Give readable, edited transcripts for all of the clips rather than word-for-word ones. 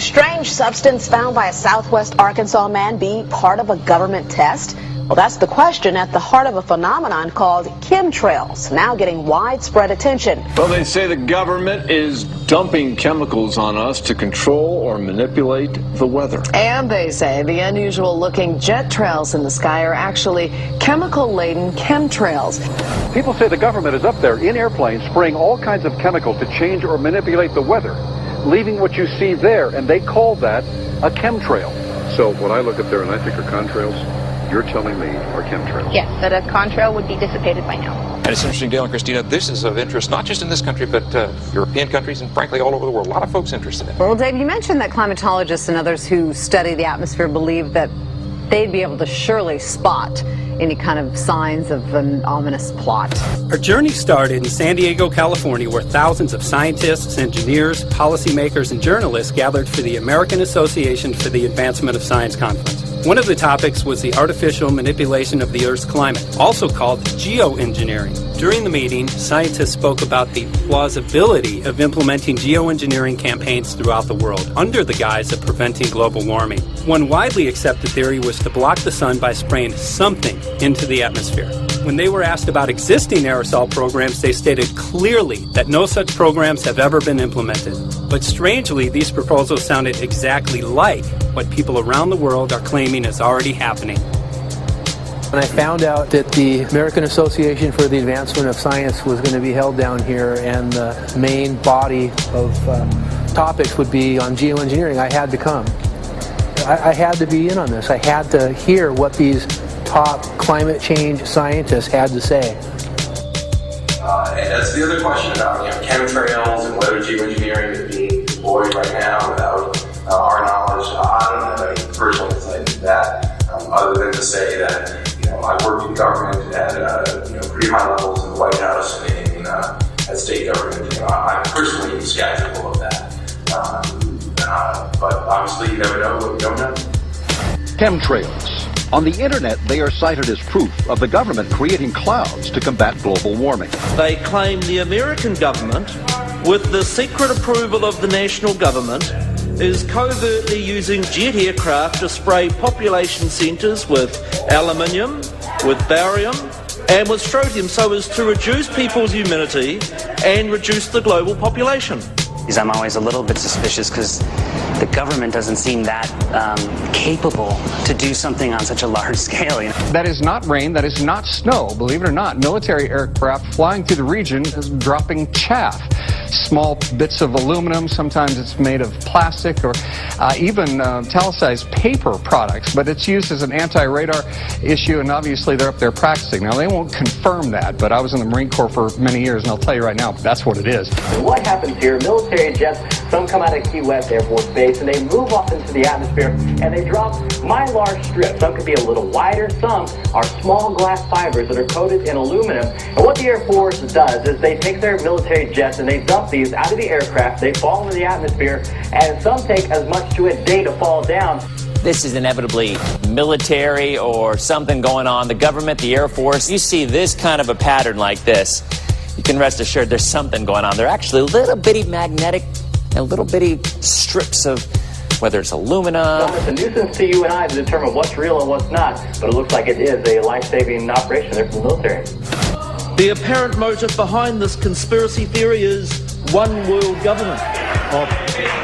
strange substance found by a southwest Arkansas man be part of a government test? Well, that's the question at the heart of a phenomenon called chemtrails, now getting widespread attention. Well, they say the government is dumping chemicals on us to control or manipulate the weather. And they say the unusual-looking jet trails in the sky are actually chemical-laden chemtrails. People say the government is up there in airplanes spraying all kinds of chemicals to change or manipulate the weather, leaving what you see there, and they call that a chemtrail. So what I look up there and I think are contrails, you're telling me are chemtrails? Yes, that a contrail would be dissipated by now. And it's interesting, Dale and Christina, this is of interest not just in this country, but European countries and frankly all over the world. A lot of folks interested in it. Well, Dave, you mentioned that climatologists and others who study the atmosphere believe that they'd be able to surely spot any kind of signs of an ominous plot. Our journey started in San Diego, California, where thousands of scientists, engineers, policymakers, and journalists gathered for the American Association for the Advancement of Science Conference. One of the topics was the artificial manipulation of the Earth's climate, also called geo-engineering. During the meeting, scientists spoke about the plausibility of implementing geo-engineering campaigns throughout the world under the guise of preventing global warming. One widely accepted theory was to block the sun by spraying something into the atmosphere. When they were asked about existing aerosol programs, they stated clearly that no such programs have ever been implemented. But strangely, these proposals sounded exactly like what people around the world are claiming is already happening. When I found out that the American Association for the Advancement of Science was going to be held down here and the main body of topics would be on geoengineering, I had to come. I had to be in on this. I had to hear what these top climate change scientists had to say. And that's the other question about chemtrails and whether geoengineering is being deployed right now without our knowledge. I don't have any personal insight into that, other than to say that I worked in government at pretty high levels in the White House and at state government. I'm personally skeptical of that. But obviously you never know what you don't know. Chemtrails. On the internet, they are cited as proof of the government creating clouds to combat global warming. They claim the American government, with the secret approval of the national government, is covertly using jet aircraft to spray population centres with aluminium, with barium, and with strontium so as to reduce people's immunity and reduce the global population. I'm always a little bit suspicious because the government doesn't seem that capable to do something on such a large scale. That is not rain, that is not snow. Believe it or not, military aircraft flying through the region is dropping chaff. Small bits of aluminum, sometimes it's made of plastic or even talicized paper products, but it's used as an anti-radar issue, and obviously they're up there practicing. Now, they won't confirm that, but I was in the Marine Corps for many years, and I'll tell you right now, that's what it is. And what happens here, military jets, some come out of Key West Air Force Base, and they move off into the atmosphere, and they drop mylar strips. Some could be a little wider, some are small glass fibers that are coated in aluminum. And what the Air Force does is they take their military jets and they dump these out of the aircraft, they fall into the atmosphere, and some take as much to a day to fall down. This is inevitably military or something going on. The government, the Air Force, you see this kind of a pattern like this, you can rest assured there's something going on. They're actually little bitty magnetic and little bitty strips of, whether it's aluminum. It's a nuisance to you and I to determine what's real and what's not, but it looks like it is a life-saving operation there from the military. The apparent motive behind this conspiracy theory is one world government.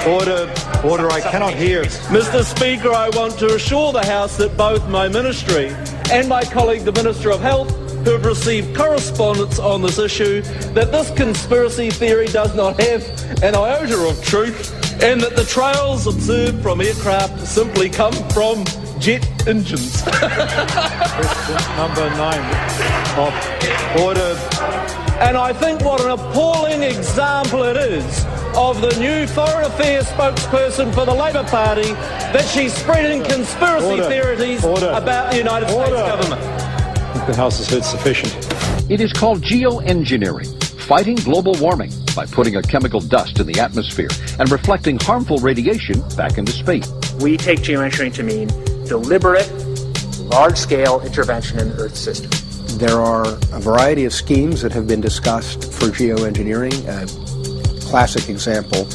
Order, I cannot hear. Mr. Speaker, I want to assure the House that both my ministry and my colleague, the Minister of Health, who have received correspondence on this issue, that this conspiracy theory does not have an iota of truth, and that the trails observed from aircraft simply come from jet engines. Question number 9. Order. And I think what an appalling example it is of the new Foreign Affairs spokesperson for the Labour Party that she's spreading conspiracy theories about the United States government. The House has heard sufficient. It is called geoengineering, fighting global warming by putting a chemical dust in the atmosphere and reflecting harmful radiation back into space. We take geoengineering to mean deliberate, large-scale intervention in the Earth's system. There are a variety of schemes that have been discussed for geoengineering. A classic example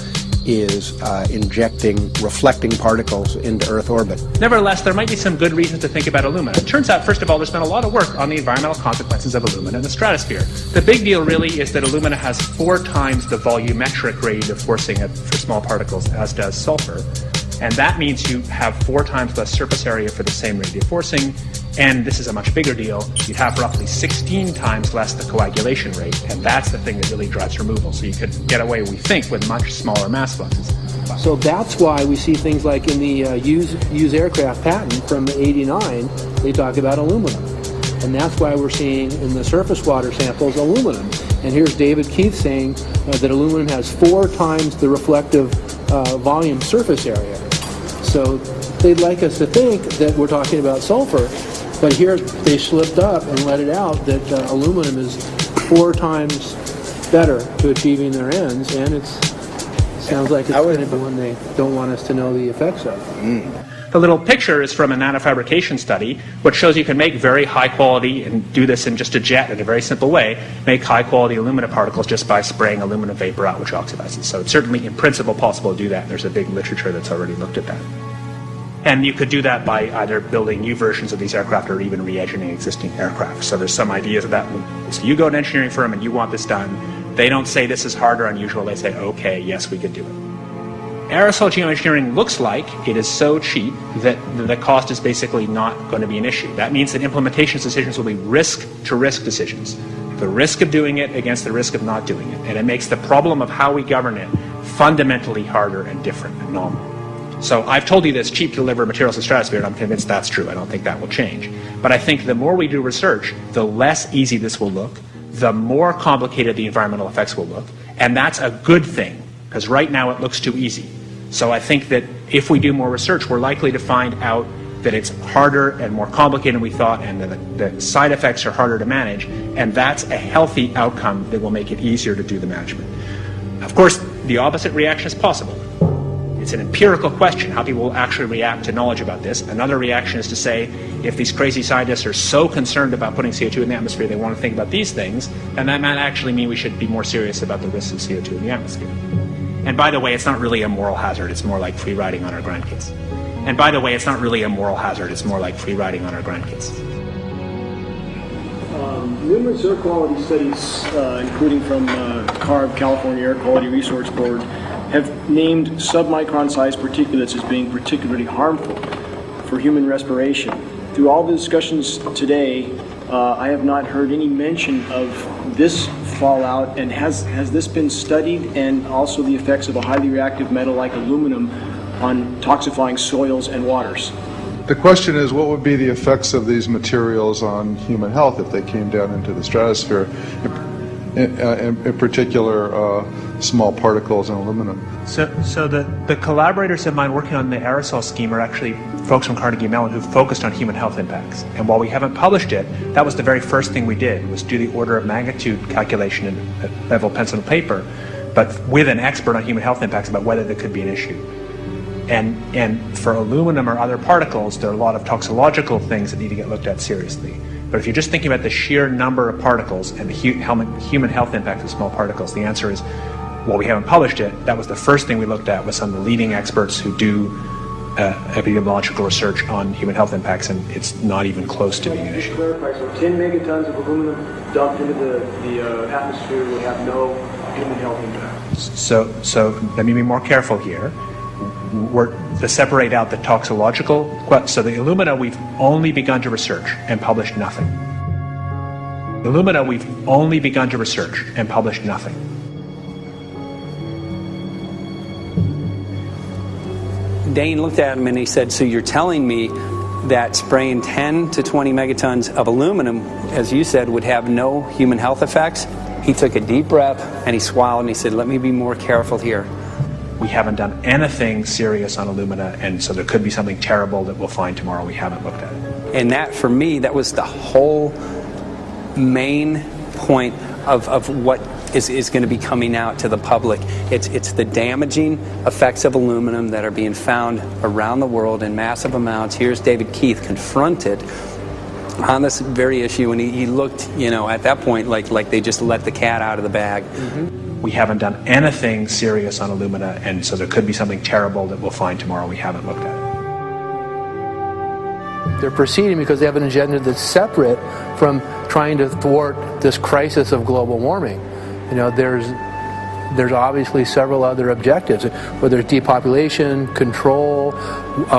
is injecting reflecting particles into Earth orbit. Nevertheless, there might be some good reasons to think about alumina. It turns out, first of all, there's been a lot of work on the environmental consequences of alumina in the stratosphere. The big deal really is that alumina has 4 times the volumetric rate of forcing for small particles as does sulfur. And that means you have 4 times less surface area for the same rate of forcing. And this is a much bigger deal. You'd have roughly 16 times less the coagulation rate. And that's the thing that really drives removal. So you could get away, we think, with much smaller mass fluxes. So that's why we see things like in the use aircraft patent from '89, they talk about aluminum. And that's why we're seeing in the surface water samples aluminum. And here's David Keith saying that aluminum has 4 times the reflective volume surface area. So they'd like us to think that we're talking about sulfur, but here they slipped up and let it out that aluminum is 4 times better to achieving their ends, and it sounds like it's going to be one they don't want us to know the effects of. The little picture is from a nanofabrication study, which shows you can make very high quality, and do this in just a jet in a very simple way, make high quality alumina particles just by spraying aluminum vapor out, which oxidizes. So it's certainly in principle possible to do that, and there's a big literature that's already looked at that. And you could do that by either building new versions of these aircraft or even re-engineering existing aircraft. So there's some ideas of that. So you go to an engineering firm and you want this done. They don't say this is hard or unusual. They say, okay, yes, we could do it. Aerosol geoengineering looks like it is so cheap that the cost is basically not going to be an issue. That means that implementation decisions will be risk-to-risk decisions. The risk of doing it against the risk of not doing it. And it makes the problem of how we govern it fundamentally harder and different and novel. So I've told you that it's cheap to deliver materials to the stratosphere, and I'm convinced that's true. I don't think that will change. But I think the more we do research, the less easy this will look, the more complicated the environmental effects will look, and that's a good thing, because right now it looks too easy. So I think that if we do more research, we're likely to find out that it's harder and more complicated than we thought, and that the side effects are harder to manage, and that's a healthy outcome that will make it easier to do the management. Of course, the opposite reaction is possible. It's an empirical question, how people will actually react to knowledge about this. Another reaction is to say, if these crazy scientists are so concerned about putting CO2 in the atmosphere, they want to think about these things, then that might actually mean we should be more serious about the risks of CO2 in the atmosphere. And by the way, it's not really a moral hazard, it's more like free riding on our grandkids. And by the way, it's not really a moral hazard, it's more like free riding on our grandkids. Numerous air quality studies, including from CARB, California Air Quality Resource Board, have named submicron-sized particulates as being particularly harmful for human respiration. Through all the discussions today, I have not heard any mention of this fallout, and has this been studied, and also the effects of a highly reactive metal like aluminum on toxifying soils and waters? The question is, what would be the effects of these materials on human health if they came down into the stratosphere, in particular small particles and aluminum? So the collaborators of mine working on the aerosol scheme are actually folks from Carnegie Mellon who focused on human health impacts. And while we haven't published it, that was the very first thing we did, was do the order of magnitude calculation in level pencil and paper, but with an expert on human health impacts about whether there could be an issue. And for aluminum or other particles, there are a lot of toxicological things that need to get looked at seriously. But if you're just thinking about the sheer number of particles and the human health impact of small particles, the answer is, well, we haven't published it. That was the first thing we looked at with some of the leading experts who do epidemiological research on human health impacts, and it's not even close to being an issue. Clarify, so 10 megatons of aluminum dumped into the atmosphere would have no human health impact. So let me be more careful here. We're to separate out the toxicological. So the alumina, we've only begun to research and published nothing. Alumina, we've only begun to research and published nothing. Dane looked at him and he said, so you're telling me that spraying 10 to 20 megatons of aluminum, as you said, would have no human health effects? He took a deep breath and he swallowed and he said, let me be more careful here. We haven't done anything serious on alumina, and so there could be something terrible that we'll find tomorrow we haven't looked at it. And that, for me, that was the whole main point of what is going to be coming out to the public. It's the damaging effects of aluminum that are being found around the world in massive amounts. Here's David Keith confronted on this very issue, and he looked, at that point like they just let the cat out of the bag. Mm-hmm. we haven't done anything serious on alumina, and so there could be something terrible that we'll find tomorrow we haven't looked at it. They're proceeding because they have an agenda that's separate from trying to thwart this crisis of global warming. You know, there's obviously several other objectives, whether it's depopulation, control,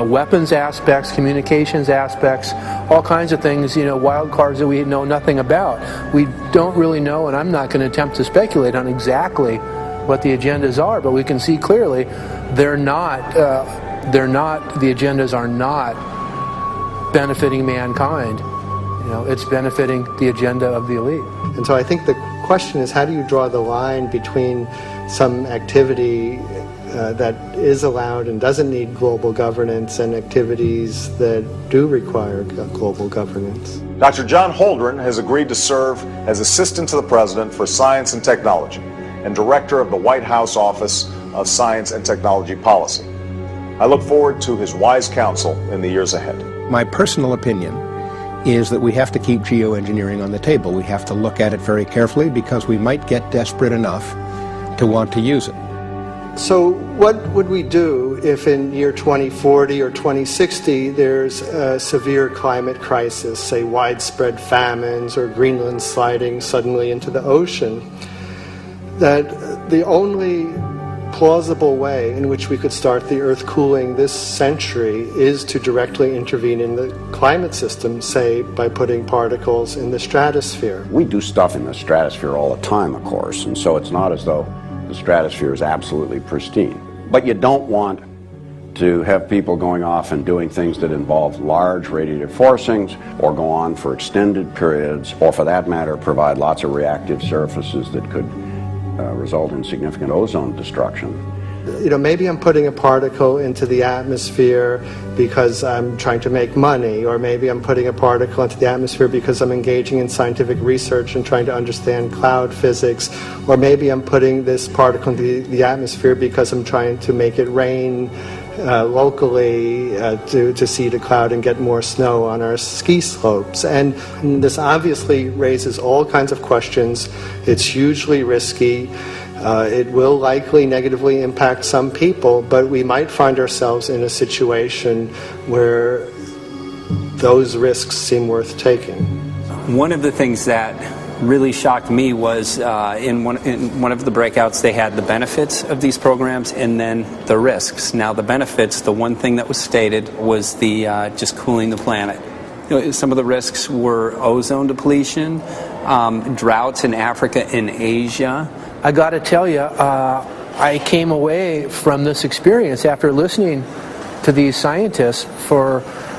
weapons aspects, communications aspects, all kinds of things, you know, wild cards that we know nothing about. We don't really know, and I'm not going to attempt to speculate on exactly what the agendas are, but we can see clearly the agendas are not benefiting mankind. You know, it's benefiting the agenda of the elite. And so I think the question is, how do you draw the line between some activity that is allowed and doesn't need global governance and activities that do require global governance? Dr. John Holdren has agreed to serve as Assistant to the President for Science and Technology and Director of the White House Office of Science and Technology Policy. I look forward to his wise counsel in the years ahead. My personal opinion is that we have to keep geoengineering on the table. We have to look at it very carefully because we might get desperate enough to want to use it. So what would we do if in year 2040 or 2060 there's a severe climate crisis, say widespread famines or Greenland sliding suddenly into the ocean? That the only plausible way in which we could start the Earth cooling this century is to directly intervene in the climate system, say by putting particles in the stratosphere. We do stuff in the stratosphere all the time, of course, and so it's not as though the stratosphere is absolutely pristine. But you don't want to have people going off and doing things that involve large radiative forcings or go on for extended periods, or for that matter provide lots of reactive surfaces that could result in significant ozone destruction. You know, maybe I'm putting a particle into the atmosphere because I'm trying to make money, or maybe I'm putting a particle into the atmosphere because I'm engaging in scientific research and trying to understand cloud physics, or maybe I'm putting this particle into the atmosphere because I'm trying to make it rain locally to seed a cloud and get more snow on our ski slopes. And this obviously raises all kinds of questions. It's hugely risky. It will likely negatively impact some people, but we might find ourselves in a situation where those risks seem worth taking. One of the things that really shocked me was in one of the breakouts they had the benefits of these programs and then the risks. Now the benefits, the one thing that was stated was the just cooling the planet. You know, some of the risks were ozone depletion, droughts in Africa and Asia. I got to tell you, I came away from this experience after listening to these scientists for